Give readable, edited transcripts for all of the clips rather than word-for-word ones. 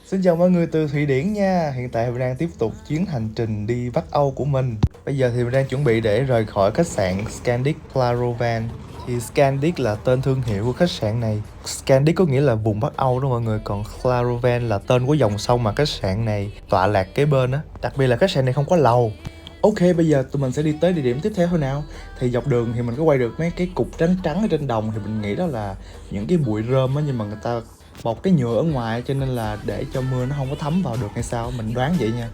Xin chào mọi người từ Thụy Điển nha. Hiện tại mình đang tiếp tục chuyến hành trình đi Bắc Âu của mình. Bây giờ thì mình đang chuẩn bị để rời khỏi khách sạn Scandic Clarovan. Thì Scandic là tên thương hiệu của khách sạn này. Scandic có nghĩa là vùng Bắc Âu đó mọi người. Còn Clarovan là tên của dòng sông mà khách sạn này tọa lạc kế bên á. Đặc biệt là khách sạn này không có lầu. Ok, bây giờ tụi mình sẽ đi tới địa điểm tiếp theo thôi nào. Thì dọc đường thì mình có quay được mấy cái cục trắng trắng ở trên đồng. Thì mình nghĩ đó là những cái bụi rơm á, nhưng mà người ta bọc cái nhựa ở ngoài cho nên là để cho mưa nó không có thấm vào được hay sao, mình đoán vậy nha.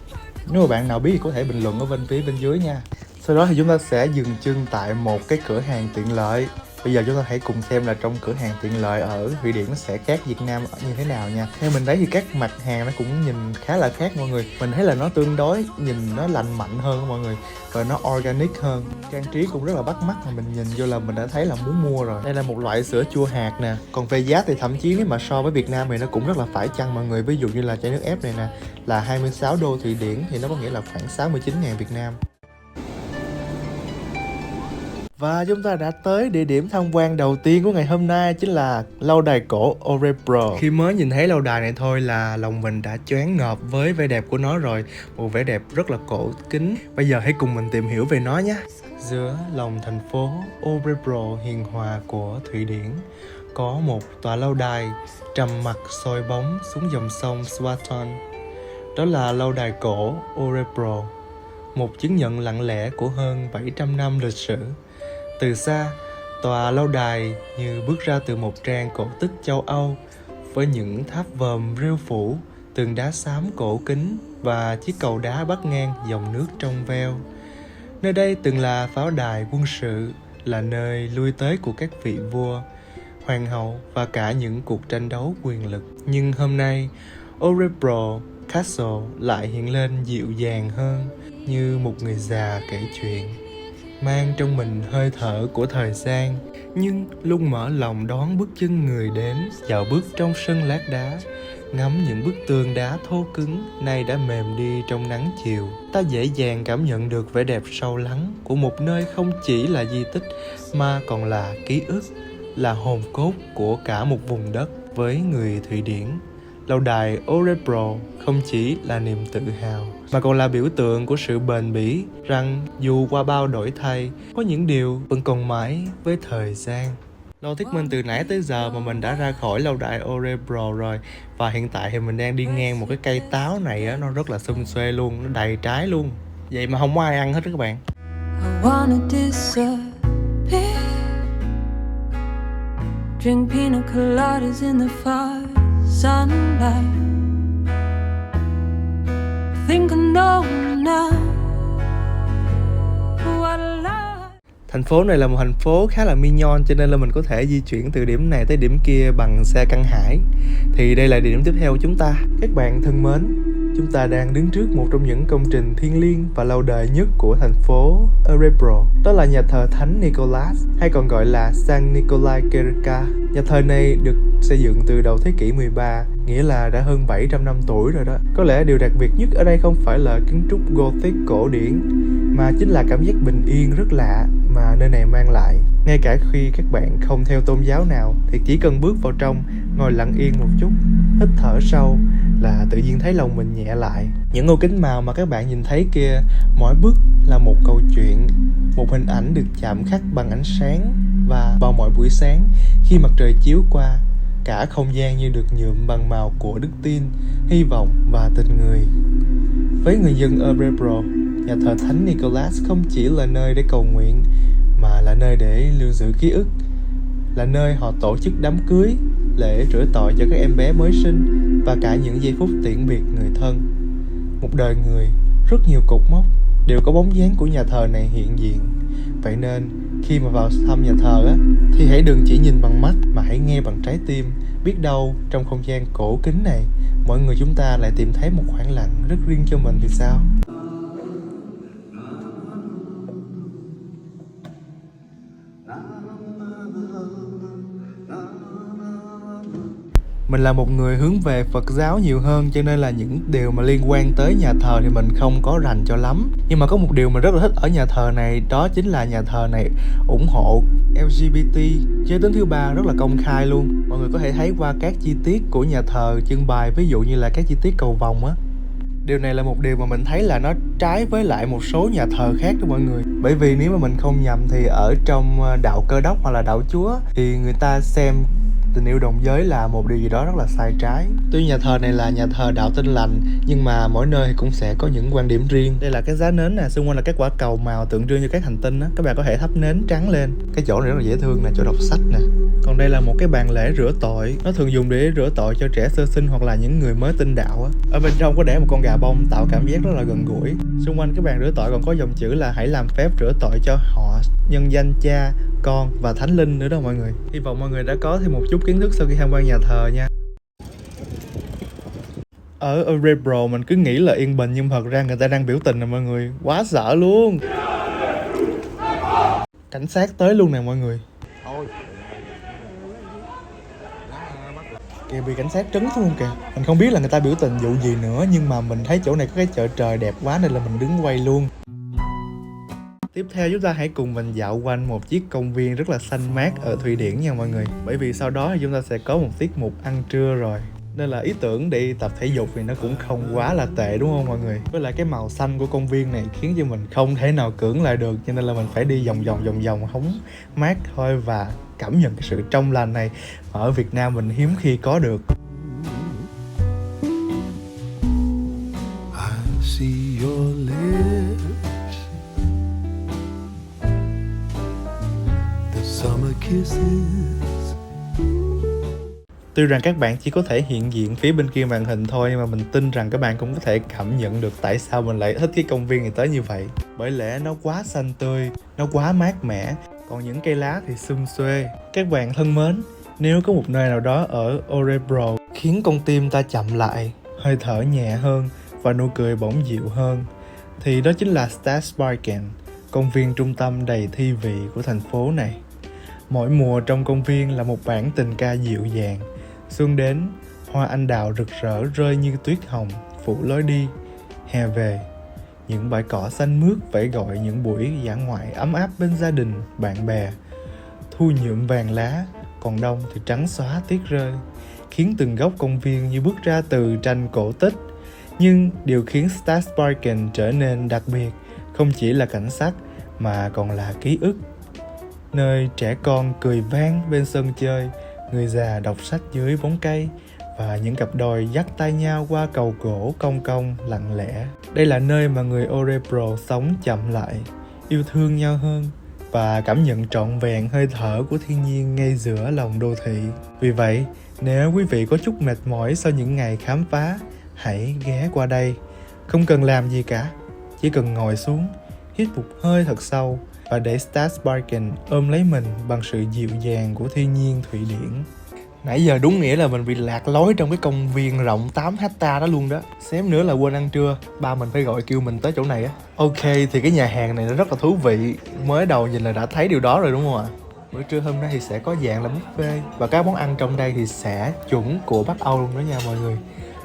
Nếu mà bạn nào biết thì có thể bình luận ở bên dưới nha. Sau đó thì chúng ta sẽ dừng chân tại một cái cửa hàng tiện lợi. Bây giờ chúng ta hãy cùng xem là trong cửa hàng tiện lợi ở Thụy Điển nó sẽ khác Việt Nam như thế nào nha. Theo mình thấy thì các mặt hàng nó cũng nhìn khá là khác mọi người. Mình thấy là nó tương đối nhìn nó lành mạnh hơn mọi người, và nó organic hơn. Trang trí cũng rất là bắt mắt, mà mình nhìn vô là mình đã thấy là muốn mua rồi. Đây là một loại sữa chua hạt nè. Còn về giá thì thậm chí nếu mà so với Việt Nam thì nó cũng rất là phải chăng mọi người. Ví dụ như là chai nước ép này nè là 26 đô Thụy Điển, thì nó có nghĩa là khoảng 69.000 Việt Nam. Và chúng ta đã tới địa điểm tham quan đầu tiên của ngày hôm nay, chính là lâu đài cổ Örebro. Khi mới nhìn thấy lâu đài này thôi là lòng mình đã choáng ngợp với vẻ đẹp của nó rồi. Một vẻ đẹp rất là cổ kính. Bây giờ hãy cùng mình tìm hiểu về nó nhé. Giữa lòng thành phố Örebro hiền hòa của Thụy Điển có một tòa lâu đài trầm mặc soi bóng xuống dòng sông Swarton. Đó là lâu đài cổ Örebro, một chứng nhận lặng lẽ của hơn 700 năm lịch sử. Từ xa, tòa lâu đài như bước ra từ một trang cổ tích châu Âu, với những tháp vòm rêu phủ, tường đá xám cổ kính và chiếc cầu đá bắc ngang dòng nước trong veo. Nơi đây từng là pháo đài quân sự, là nơi lui tới của các vị vua, hoàng hậu và cả những cuộc tranh đấu quyền lực. Nhưng hôm nay, Örebro Castle lại hiện lên dịu dàng hơn, như một người già kể chuyện, mang trong mình hơi thở của thời gian, nhưng luôn mở lòng đón bước chân người đến, dạo bước trong sân lát đá, ngắm những bức tường đá thô cứng nay đã mềm đi trong nắng chiều. Ta dễ dàng cảm nhận được vẻ đẹp sâu lắng của một nơi không chỉ là di tích mà còn là ký ức, là hồn cốt của cả một vùng đất. Với người Thụy Điển, lâu đài Örebro không chỉ là niềm tự hào mà còn là biểu tượng của sự bền bỉ, rằng dù qua bao đổi thay, có những điều vẫn còn mãi với thời gian. Lô thuyết minh từ nãy tới giờ mà mình đã ra khỏi lâu đài Örebro rồi. Và hiện tại thì mình đang đi ngang một cái cây táo này á, nó rất là sum xuê luôn, nó đầy trái luôn. Vậy mà không có ai ăn hết đó các bạn. Drink pina coladas in the far sunlight. Think I know now what I like. Thành phố này là một thành phố khá là mignon, cho nên là mình có thể di chuyển từ điểm này tới điểm kia bằng xe Căng Hải. Thì đây là địa điểm tiếp theo của chúng ta. Các bạn thân mến, chúng ta đang đứng trước một trong những công trình thiêng liêng và lâu đời nhất của thành phố Örebro. Đó là nhà thờ Thánh Nicholas, hay còn gọi là San Nicolae Kirka. Nhà thờ này được xây dựng từ đầu thế kỷ 13, nghĩa là đã hơn 700 năm tuổi rồi đó. Có lẽ điều đặc biệt nhất ở đây không phải là kiến trúc Gothic cổ điển, mà chính là cảm giác bình yên rất lạ mà nơi này mang lại. Ngay cả khi các bạn không theo tôn giáo nào thì chỉ cần bước vào trong, ngồi lặng yên một chút, hít thở sâu là tự nhiên thấy lòng mình nhẹ lại. Những ngôi kính màu mà các bạn nhìn thấy kia, mỗi bức là một câu chuyện, một hình ảnh được chạm khắc bằng ánh sáng. Và vào mỗi buổi sáng, khi mặt trời chiếu qua, cả không gian như được nhuộm bằng màu của đức tin, hy vọng và tình người. Với người dân Örebro, nhà thờ Thánh Nicholas không chỉ là nơi để cầu nguyện, mà là nơi để lưu giữ ký ức, là nơi họ tổ chức đám cưới, lễ rửa tội cho các em bé mới sinh và cả những giây phút tiễn biệt người thân. Một đời người, rất nhiều cột mốc đều có bóng dáng của nhà thờ này hiện diện. Vậy nên khi mà vào thăm nhà thờ á, thì hãy đừng chỉ nhìn bằng mắt mà hãy nghe bằng trái tim. Biết đâu trong không gian cổ kính này, mọi người chúng ta lại tìm thấy một khoảng lặng rất riêng cho mình thì sao? Mình là một người hướng về Phật giáo nhiều hơn, cho nên là những điều mà liên quan tới nhà thờ thì mình không có rành cho lắm. Nhưng mà có một điều mình rất là thích ở nhà thờ này, đó chính là nhà thờ này ủng hộ LGBT, giới tính thứ ba rất là công khai luôn. Mọi người có thể thấy qua các chi tiết của nhà thờ trưng bày, ví dụ như là các chi tiết cầu vồng á. Điều này là một điều mà mình thấy là nó trái với lại một số nhà thờ khác đó mọi người. Bởi vì nếu mà mình không nhầm thì ở trong đạo Cơ Đốc hoặc là đạo Chúa thì người ta xem tình yêu đồng giới là một điều gì đó rất là sai trái. Tuy nhà thờ này là nhà thờ đạo Tin Lành, nhưng mà mỗi nơi cũng sẽ có những quan điểm riêng. Đây là cái giá nến nè, xung quanh là các quả cầu màu tượng trưng cho các hành tinh á. Các bạn có thể thắp nến trắng lên. Cái chỗ này rất là dễ thương nè, chỗ đọc sách nè. Còn đây là một cái bàn lễ rửa tội, nó thường dùng để rửa tội cho trẻ sơ sinh hoặc là những người mới tin đạo á. Ở bên trong có để một con gà bông tạo cảm giác rất là gần gũi. Xung quanh cái bàn rửa tội còn có dòng chữ là hãy làm phép rửa tội cho họ, nhân danh Cha, Con và Thánh Linh nữa đó mọi người. Hy vọng mọi người đã có thêm một chút kiến thức sau khi tham quan nhà thờ nha. Ở Örebro mình cứ nghĩ là yên bình nhưng thật ra người ta đang biểu tình nè mọi người, quá sợ luôn. Cảnh sát tới luôn nè mọi người. Kìa, bị cảnh sát trấn xuống kìa. Mình không biết là người ta biểu tình vụ gì nữa, nhưng mà mình thấy chỗ này có cái chợ trời đẹp quá nên là mình đứng quay luôn. Tiếp theo chúng ta hãy cùng mình dạo quanh một chiếc công viên rất là xanh mát ở Thụy Điển nha mọi người. Bởi vì sau đó thì chúng ta sẽ có một tiết mục ăn trưa rồi. Nên là ý tưởng đi tập thể dục thì nó cũng không quá là tệ đúng không mọi người. Với lại cái màu xanh của công viên này khiến cho mình không thể nào cưỡng lại được, cho nên là mình phải đi vòng vòng hóng mát thôi và cảm nhận cái sự trong lành này mà ở Việt Nam mình hiếm khi có được. I see your lips, the summer kisses. Tuy rằng các bạn chỉ có thể hiện diện phía bên kia màn hình thôi, nhưng mà mình tin rằng các bạn cũng có thể cảm nhận được tại sao mình lại thích cái công viên này tới như vậy. Bởi lẽ nó quá xanh tươi, nó quá mát mẻ, còn những cây lá thì sum xuê. Các bạn thân mến, nếu có một nơi nào đó ở Örebro khiến con tim ta chậm lại, hơi thở nhẹ hơn và nụ cười bỗng dịu hơn, thì đó chính là Stadsparken, công viên trung tâm đầy thi vị của thành phố này. Mỗi mùa trong công viên là một bản tình ca dịu dàng. Xuân đến, hoa anh đào rực rỡ rơi như tuyết hồng phủ lối đi. Hè về, những bãi cỏ xanh mướt vẫy gọi những buổi dã ngoại ấm áp bên gia đình, bạn bè. Thu nhuộm vàng lá, còn đông thì trắng xóa tuyết rơi, khiến từng góc công viên như bước ra từ tranh cổ tích. Nhưng điều khiến Stadsparken trở nên đặc biệt không chỉ là cảnh sắc mà còn là ký ức. Nơi trẻ con cười vang bên sân chơi, người già đọc sách dưới bóng cây và những cặp đôi dắt tay nhau qua cầu gỗ cong cong lặng lẽ. Đây là nơi mà người Örebro sống chậm lại, yêu thương nhau hơn và cảm nhận trọn vẹn hơi thở của thiên nhiên ngay giữa lòng đô thị. Vì vậy, nếu quý vị có chút mệt mỏi sau những ngày khám phá, hãy ghé qua đây. Không cần làm gì cả, chỉ cần ngồi xuống, hít một hơi thật sâu và để Stadsparken ôm lấy mình bằng sự dịu dàng của thiên nhiên Thụy Điển. Nãy giờ đúng nghĩa là mình bị lạc lối trong cái công viên rộng 8 hectare đó luôn đó. Xém nữa là quên ăn trưa, ba mình phải gọi kêu mình tới chỗ này á. Ok, thì cái nhà hàng này nó rất là thú vị. Mới đầu nhìn là đã thấy điều đó rồi đúng không ạ? Bữa trưa hôm nay thì sẽ có dạng là buffet, và các món ăn trong đây thì sẽ chuẩn của Bắc Âu luôn đó nha mọi người.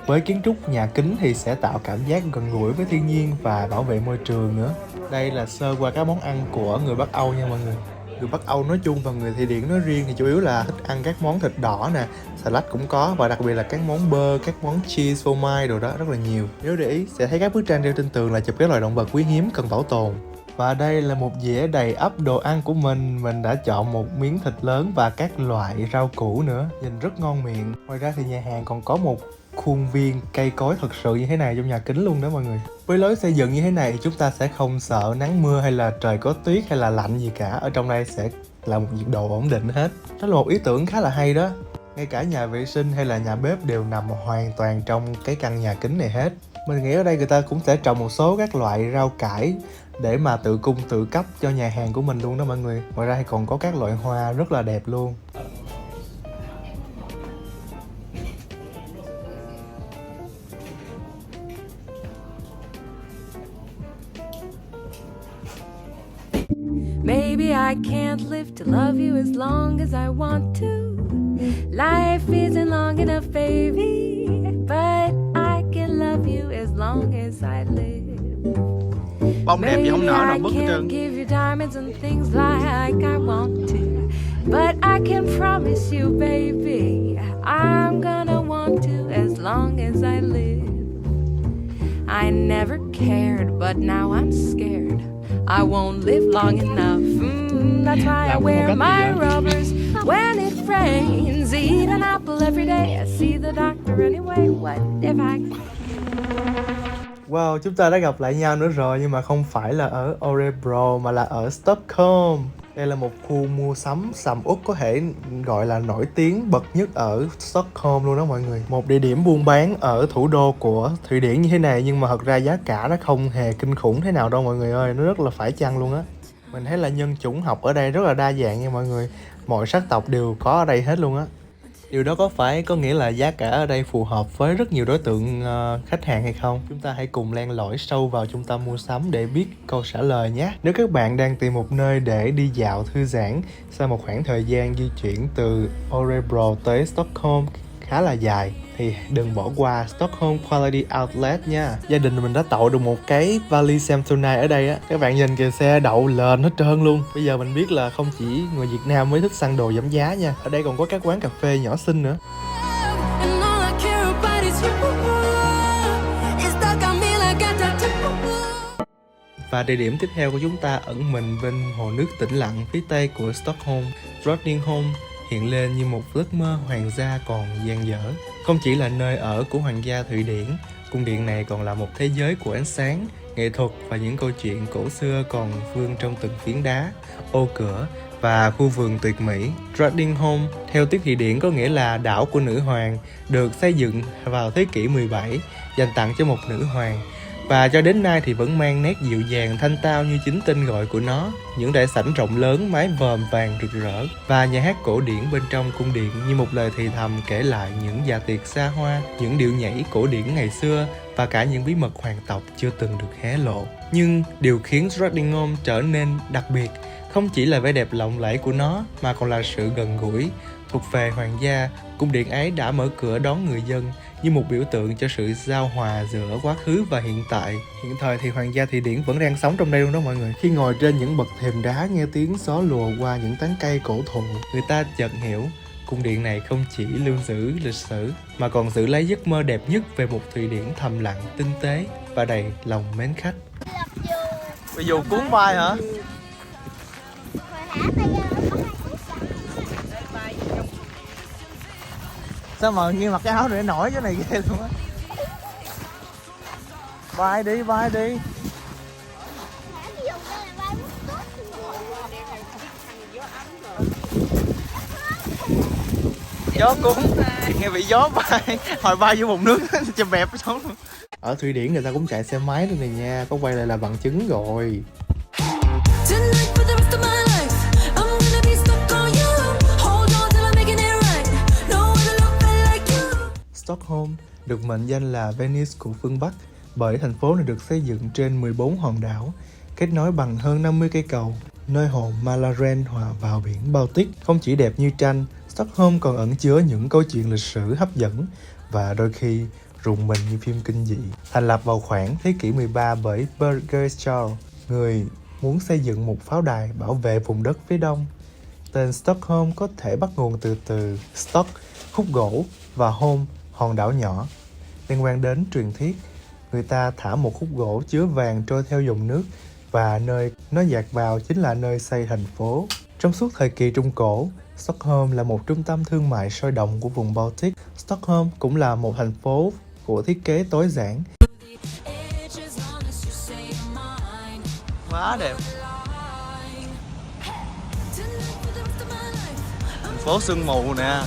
Với kiến trúc nhà kính thì sẽ tạo cảm giác gần gũi với thiên nhiên và bảo vệ môi trường nữa. Đây là sơ qua các món ăn của người Bắc Âu nha mọi người. Người Bắc Âu nói chung và người Thụy Điển nói riêng thì chủ yếu là thích ăn các món thịt đỏ nè, salad cũng có, và đặc biệt là các món bơ, các món cheese, phô mai đồ đó rất là nhiều. Nếu để ý sẽ thấy các bức tranh treo trên tường là chụp các loài động vật quý hiếm cần bảo tồn. Và đây là một dĩa đầy ắp đồ ăn của mình đã chọn một miếng thịt lớn và các loại rau củ nữa, nhìn rất ngon miệng. Ngoài ra thì nhà hàng còn có một khuôn viên cây cối thật sự như thế này trong nhà kính luôn đó mọi người. Với lối xây dựng như thế này chúng ta sẽ không sợ nắng mưa hay là trời có tuyết hay là lạnh gì cả. Ở trong đây sẽ là một nhiệt độ ổn định hết. Đó là một ý tưởng khá là hay đó. Ngay cả nhà vệ sinh hay là nhà bếp đều nằm hoàn toàn trong cái căn nhà kính này hết. Mình nghĩ ở đây người ta cũng sẽ trồng một số các loại rau cải để mà tự cung tự cấp cho nhà hàng của mình luôn đó mọi người. Ngoài ra thì còn có các loại hoa rất là đẹp luôn. Maybe I can't live to love you as long as I want to. Life isn't long enough, baby, but I can love you as long as I live. Bông đẹp gì không nở nào bứt hết trơn. Maybe I can't give you diamonds and things like I want to, but I can promise you, baby, I'm gonna want to as long as I live. I never cared, but now I'm scared. I won't live long enough. That's why I wear my rubbers when it rains. Eat an apple every day. I see the doctor anyway. What if I... Wow, chúng ta đã gặp lại nhau nữa rồi, nhưng mà không phải là ở Örebro mà là ở Stockholm. Đây là một khu mua sắm sầm uất có thể gọi là nổi tiếng bậc nhất ở Stockholm luôn đó mọi người. Một địa điểm buôn bán ở thủ đô của Thụy Điển như thế này, nhưng mà thật ra giá cả nó không hề kinh khủng thế nào đâu mọi người ơi, nó rất là phải chăng luôn á. Mình thấy là nhân chủng học ở đây rất là đa dạng nha mọi người, mọi sắc tộc đều có ở đây hết luôn á. Điều đó có nghĩa là giá cả ở đây phù hợp với rất nhiều đối tượng khách hàng hay không? Chúng ta hãy cùng len lỏi sâu vào trung tâm mua sắm để biết câu trả lời nhé. Nếu các bạn đang tìm một nơi để đi dạo thư giãn sau một khoảng thời gian di chuyển từ Örebro tới Stockholm khá là dài, thì đừng bỏ qua Stockholm Quality Outlet nha. Gia đình mình đã tậu được một cái vali Samsonite ở đây á. Các bạn nhìn kìa, xe đậu lên hết trơn luôn. Bây giờ mình biết là không chỉ người Việt Nam mới thích săn đồ giảm giá nha. Ở đây còn có các quán cà phê nhỏ xinh nữa. Và địa điểm tiếp theo của chúng ta ẩn mình bên hồ nước tĩnh lặng phía tây của Stockholm. Drottningholm hiện lên như một giấc mơ hoàng gia còn dang dở. Không chỉ là nơi ở của hoàng gia Thụy Điển, cung điện này còn là một thế giới của ánh sáng, nghệ thuật và những câu chuyện cổ xưa còn vương trong từng phiến đá, ô cửa và khu vườn tuyệt mỹ. Drottningholm theo tiếng Thụy Điển có nghĩa là đảo của nữ hoàng, được xây dựng vào thế kỷ 17, dành tặng cho một nữ hoàng. Và cho đến nay thì vẫn mang nét dịu dàng thanh tao như chính tên gọi của nó. Những đại sảnh rộng lớn, mái vòm vàng rực rỡ và nhà hát cổ điển bên trong cung điện như một lời thì thầm kể lại những dạ tiệc xa hoa, những điệu nhảy cổ điển ngày xưa và cả những bí mật hoàng tộc chưa từng được hé lộ. Nhưng điều khiến Drottningholm trở nên đặc biệt không chỉ là vẻ đẹp lộng lẫy của nó mà còn là sự gần gũi thuộc về hoàng gia. Cung điện ấy đã mở cửa đón người dân như một biểu tượng cho sự giao hòa giữa quá khứ và hiện tại. Hiện thời thì hoàng gia Thụy Điển vẫn đang sống trong đây luôn đó mọi người. Khi ngồi trên những bậc thềm đá nghe tiếng gió lùa qua những tán cây cổ thụ, người ta chợt hiểu cung điện này không chỉ lưu giữ lịch sử mà còn giữ lấy giấc mơ đẹp nhất về một Thụy Điển thầm lặng, tinh tế và đầy lòng mến khách. Bị dù cuốn vai hả? Sao mà nghiêng mặc cái áo để nổi cái này ghê luôn á. Vai đi, vai đi. Gió cuốn, nghe bị gió vai, hồi bay vô bụng nước chầm bẹp xuống. Ở Thụy Điển người ta cũng chạy xe máy luôn này nha, có quay lại là bằng chứng rồi. Stockholm được mệnh danh là Venice của phương Bắc bởi thành phố này được xây dựng trên 14 hòn đảo, kết nối bằng hơn 50 cây cầu, nơi hồ Mälaren hòa vào biển Baltic. Không chỉ đẹp như tranh, Stockholm còn ẩn chứa những câu chuyện lịch sử hấp dẫn và đôi khi rùng mình như phim kinh dị. Thành lập vào khoảng thế kỷ 13 bởi Birger Jarl, người muốn xây dựng một pháo đài bảo vệ vùng đất phía đông. Tên Stockholm có thể bắt nguồn từ từ Stock, khúc gỗ, và Holm, hòn đảo nhỏ, liên quan đến truyền thuyết người ta thả một khúc gỗ chứa vàng trôi theo dòng nước và nơi nó dạt vào chính là nơi xây thành phố. Trong suốt thời kỳ Trung Cổ, Stockholm là một trung tâm thương mại sôi động của vùng Baltic. Stockholm cũng là một thành phố của thiết kế tối giản. Quá đẹp. Thành phố sương mù nè.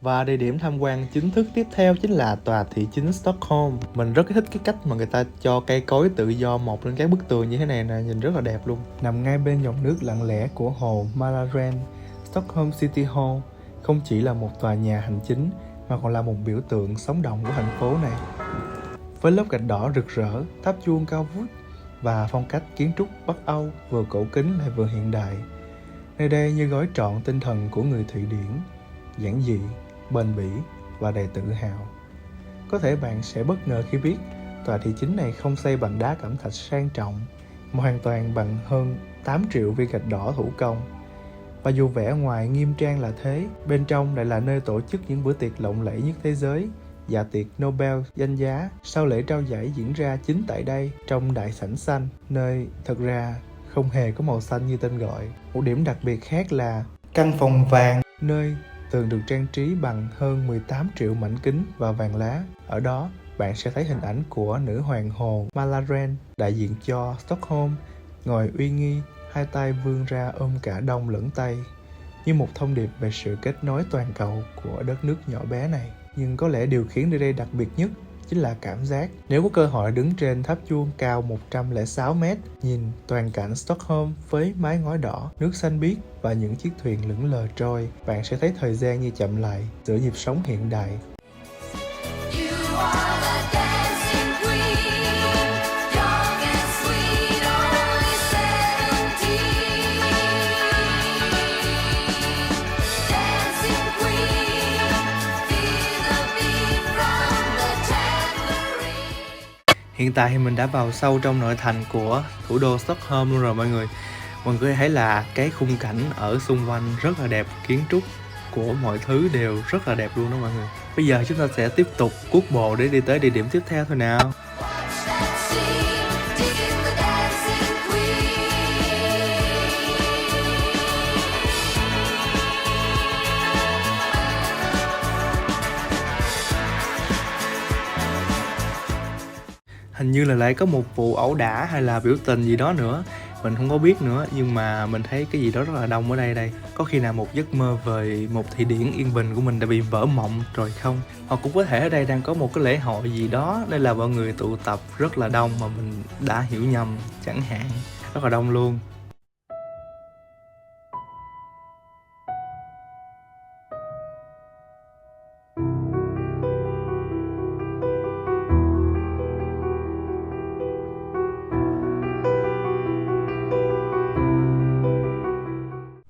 Và địa điểm tham quan chính thức tiếp theo chính là tòa thị chính Stockholm. Mình rất thích cái cách mà người ta cho cây cối tự do mọc lên các bức tường như thế này nè, nhìn rất là đẹp luôn. Nằm ngay bên dòng nước lặng lẽ của hồ Mälaren, Stockholm City Hall không chỉ là một tòa nhà hành chính mà còn là một biểu tượng sống động của thành phố này. với lớp gạch đỏ rực rỡ, tháp chuông cao vút và phong cách kiến trúc Bắc Âu vừa cổ kính lại vừa hiện đại. Nơi đây như gói trọn tinh thần của người Thụy Điển, giản dị, bền bỉ và đầy tự hào. Có thể bạn sẽ bất ngờ khi biết tòa thị chính này không xây bằng đá cẩm thạch sang trọng, mà hoàn toàn bằng hơn 8 triệu viên gạch đỏ thủ công. Và dù vẻ ngoài nghiêm trang là thế, bên trong lại là nơi tổ chức những bữa tiệc lộng lẫy nhất thế giới, dạ tiệc Nobel danh giá sau lễ trao giải diễn ra chính tại đây, trong đại sảnh xanh, nơi thật ra không hề có màu xanh như tên gọi. Một điểm đặc biệt khác là căn phòng vàng, nơi tường được trang trí bằng hơn 18 triệu mảnh kính và vàng lá. Ở đó, bạn sẽ thấy hình ảnh của nữ hoàng hồ Malaren, đại diện cho Stockholm, ngồi uy nghi, hai tay vươn ra ôm cả đông lẫn tây, như một thông điệp về sự kết nối toàn cầu của đất nước nhỏ bé này. Nhưng có lẽ điều khiến nơi đây đặc biệt nhất chính là cảm giác. Nếu có cơ hội đứng trên tháp chuông cao 106 mét, nhìn toàn cảnh Stockholm với mái ngói đỏ, nước xanh biếc và những chiếc thuyền lững lờ trôi, bạn sẽ thấy thời gian như chậm lại giữa nhịp sống hiện đại. Hiện tại thì mình đã vào sâu trong nội thành của thủ đô Stockholm luôn rồi mọi người. Mọi người có thể thấy là cái khung cảnh ở xung quanh rất là đẹp, kiến trúc của mọi thứ đều rất là đẹp luôn đó mọi người. Bây giờ chúng ta sẽ tiếp tục cuốc bộ để đi tới địa điểm tiếp theo thôi nào. Hình như là lại có một vụ ẩu đả hay là biểu tình gì đó nữa, mình không có biết nữa, nhưng mà mình thấy cái gì đó rất là đông ở đây. Có khi nào một giấc mơ về một Thụy Điển yên bình của mình đã bị vỡ mộng rồi không? Hoặc cũng có thể ở đây đang có một cái lễ hội gì đó nên là mọi người tụ tập rất là đông mà mình đã hiểu nhầm chẳng hạn, rất là đông luôn.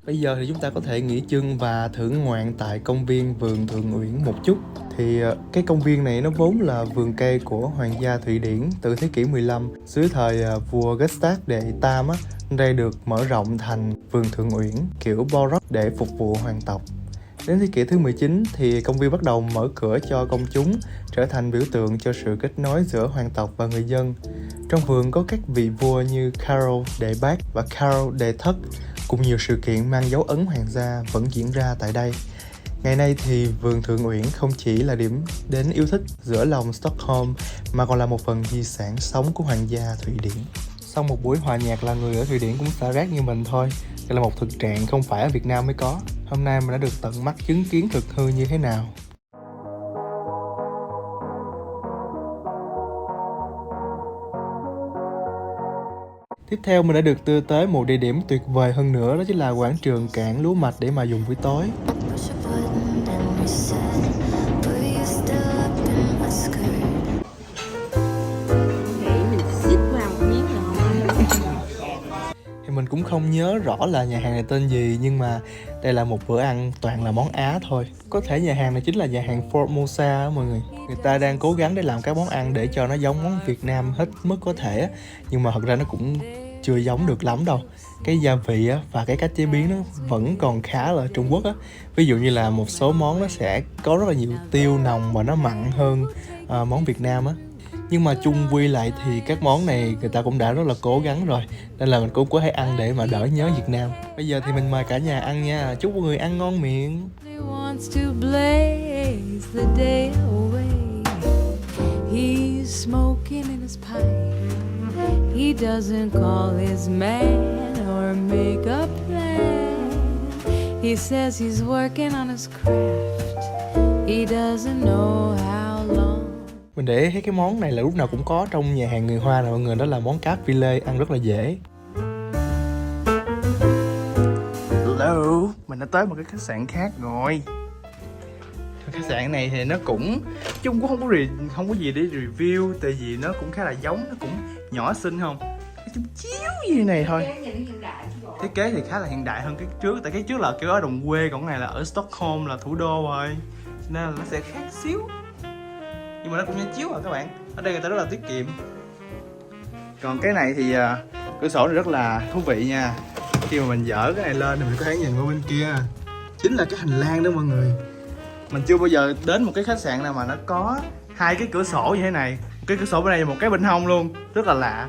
Bây giờ thì chúng ta có thể nghỉ chân và thưởng ngoạn tại công viên vườn Thượng Uyển một chút. Thì cái công viên này nó vốn là vườn cây của hoàng gia Thụy Điển từ thế kỷ 15. Dưới thời vua Gustav đệ Tam á, đây được mở rộng thành vườn Thượng Uyển kiểu Baroque để phục vụ hoàng tộc. Đến thế kỷ thứ 19 thì công viên bắt đầu mở cửa cho công chúng, trở thành biểu tượng cho sự kết nối giữa hoàng tộc và người dân. Trong vườn có các vị vua như Carol đệ Bát và Carol đệ Thất, cùng nhiều sự kiện mang dấu ấn hoàng gia vẫn diễn ra tại đây. Ngày nay thì vườn Thượng Uyển không chỉ là điểm đến yêu thích giữa lòng Stockholm mà còn là một phần di sản sống của hoàng gia Thụy Điển. Sau một buổi hòa nhạc là người ở Thụy Điển cũng xả rác như mình thôi. Đây là một thực trạng không phải ở Việt Nam mới có. Hôm nay mình đã được tận mắt chứng kiến thực hư như thế nào. Tiếp theo mình đã được đưa tới một địa điểm tuyệt vời hơn nữa, đó chính là quảng trường cảng lúa mạch để mà dùng buổi tối. Thì mình cũng không nhớ rõ là nhà hàng này tên gì, nhưng mà đây là một bữa ăn toàn là món Á thôi. Có thể nhà hàng này chính là nhà hàng Formosa á mọi người. Người ta đang cố gắng để làm các món ăn để cho nó giống món Việt Nam hết mức có thể, nhưng mà thật ra nó cũng chưa giống được lắm đâu. Cái gia vị á, và cái cách chế biến nó vẫn còn khá là Trung Quốc á. Ví dụ như là một số món nó sẽ có rất là nhiều tiêu nồng và nó mặn hơn món Việt Nam á. Nhưng mà chung quy lại thì các món này người ta cũng đã rất là cố gắng rồi, nên là mình cũng có thể ăn để mà đỡ nhớ Việt Nam. Bây giờ thì mình mời cả nhà ăn nha. Chúc mọi người ăn ngon miệng. He doesn't call his man or make a plan. He says he's working on his craft. He doesn't know how long. Mình để thấy cái món này là lúc nào cũng có trong nhà hàng người Hoa nè mọi người, đó là món cá phi lê, ăn rất là dễ. Hello, mình đã tới một cái khách sạn khác rồi. khách sạn này thì nó cũng chung cũng không có gì để review, tại vì nó cũng khá là giống, nó cũng nhỏ xinh không, cái chút chiếu gì này thôi. Thiết kế thì khá là hiện đại hơn cái trước, tại cái trước là kiểu ở đồng quê, còn cái này là ở Stockholm là thủ đô rồi, nên là nó sẽ khác xíu, nhưng mà nó cũng nhanh chiếu rồi các bạn. Ở đây người ta rất là tiết kiệm. Còn cái này thì cửa sổ này rất là thú vị nha. Khi mà mình dỡ cái này lên thì mình có thể nhìn qua bên kia, chính là cái hành lang đó mọi người. Mình chưa bao giờ đến một cái khách sạn nào mà nó có hai cái cửa sổ như thế này, một cái cửa sổ bên đây và một cái bên hông luôn, rất là lạ.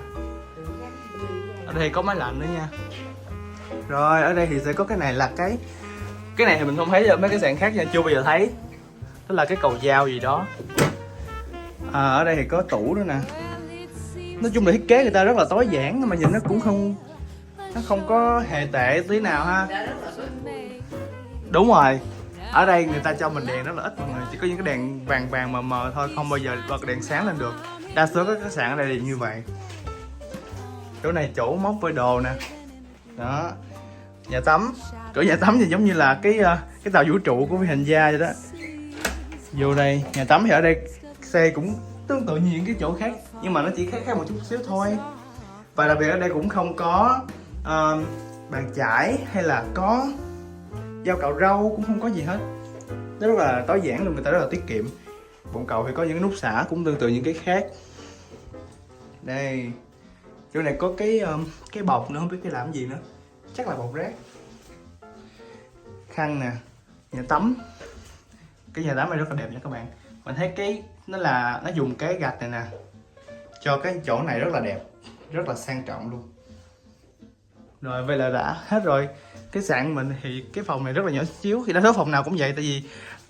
Ở đây có máy lạnh nữa nha. Rồi ở đây thì sẽ có cái này là cái này thì mình không thấy ở mấy cái sạn khác nha, chưa bao giờ thấy. Đó là cái cầu dao gì đó. Ở đây thì có tủ nữa nè. Nói chung là thiết kế người ta rất là tối giản, mà nhìn nó cũng không có hề tệ tí nào ha. Đúng rồi, ở đây người ta cho mình đèn rất là ít mọi người, chỉ có những cái đèn vàng vàng mờ mờ thôi, không bao giờ bật đèn sáng lên được. Đa số các khách sạn ở đây đều như vậy. Chỗ này chỗ móc với đồ nè. Đó, nhà tắm. Cửa nhà tắm thì giống như là cái tàu vũ trụ của phi hành gia vậy đó. Vô đây, nhà tắm thì ở đây xe cũng tương tự như những cái chỗ khác, nhưng mà nó chỉ khác một chút xíu thôi. Và đặc biệt ở đây cũng không có bàn chải hay là có dao cạo râu, cũng không có gì hết. Nó rất là tối giản luôn, người ta rất là tiết kiệm. Bồn cầu thì có những nút xả cũng tương tự những cái khác. Đây, chỗ này có cái bọc nữa, không biết cái làm gì nữa, chắc là bọc rác. Khăn nè, nhà tắm. Cái nhà tắm này rất là đẹp nha các bạn. Mình thấy nó dùng cái gạch này nè cho cái chỗ này rất là đẹp, rất là sang trọng luôn. Rồi vậy là đã hết rồi. Cái sạn mình thì cái phòng này rất là nhỏ xíu, thì đa số phòng nào cũng vậy, tại vì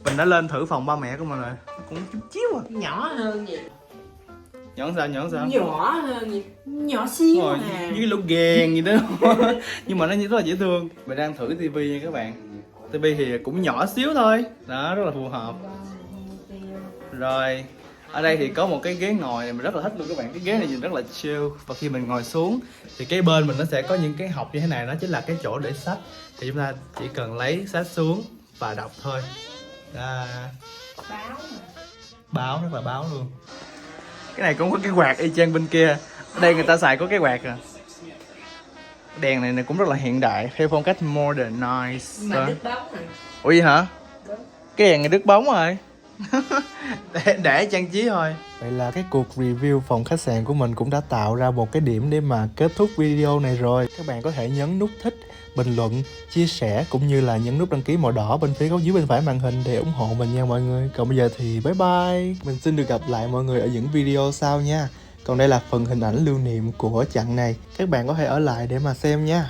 mình đã lên thử phòng ba mẹ của mình rồi, cũng chút xíu à. Nhỏ hơn gì? Nhỏ sao? Nhỏ hơn gì? Nhỏ xíu rồi, à. với cái lỗ ghen gì đó. Nhưng mà nó rất là dễ thương. Mình đang thử tivi nha các bạn. Tivi thì cũng nhỏ xíu thôi, đó, rất là phù hợp. Rồi ở đây thì có một cái ghế ngồi này mình rất là thích luôn các bạn. Cái ghế này nhìn rất là chill, và khi mình ngồi xuống thì cái bên mình nó sẽ có những cái hộc như thế này, nó chính là cái chỗ để sách. Thì chúng ta chỉ cần lấy sách xuống và đọc thôi. Báo rất là báo luôn. Cái này cũng có cái quạt y chang bên kia. Ở đây người ta xài có cái quạt à. Đèn này cũng rất là hiện đại, theo phong cách modernize. Mà đứt bóng rồi. Ủa gì hả? Đúng. Cái đèn này đứt bóng rồi. để trang trí thôi. Vậy là cái cuộc review phòng khách sạn của mình cũng đã tạo ra một cái điểm để mà kết thúc video này rồi. Các bạn có thể nhấn nút thích, bình luận, chia sẻ cũng như là nhấn nút đăng ký màu đỏ bên phía góc dưới bên phải màn hình để ủng hộ mình nha mọi người. Còn bây giờ thì bye bye. Mình xin được gặp lại mọi người ở những video sau nha. Còn đây là phần hình ảnh lưu niệm của chặng này, các bạn có thể ở lại để mà xem nha.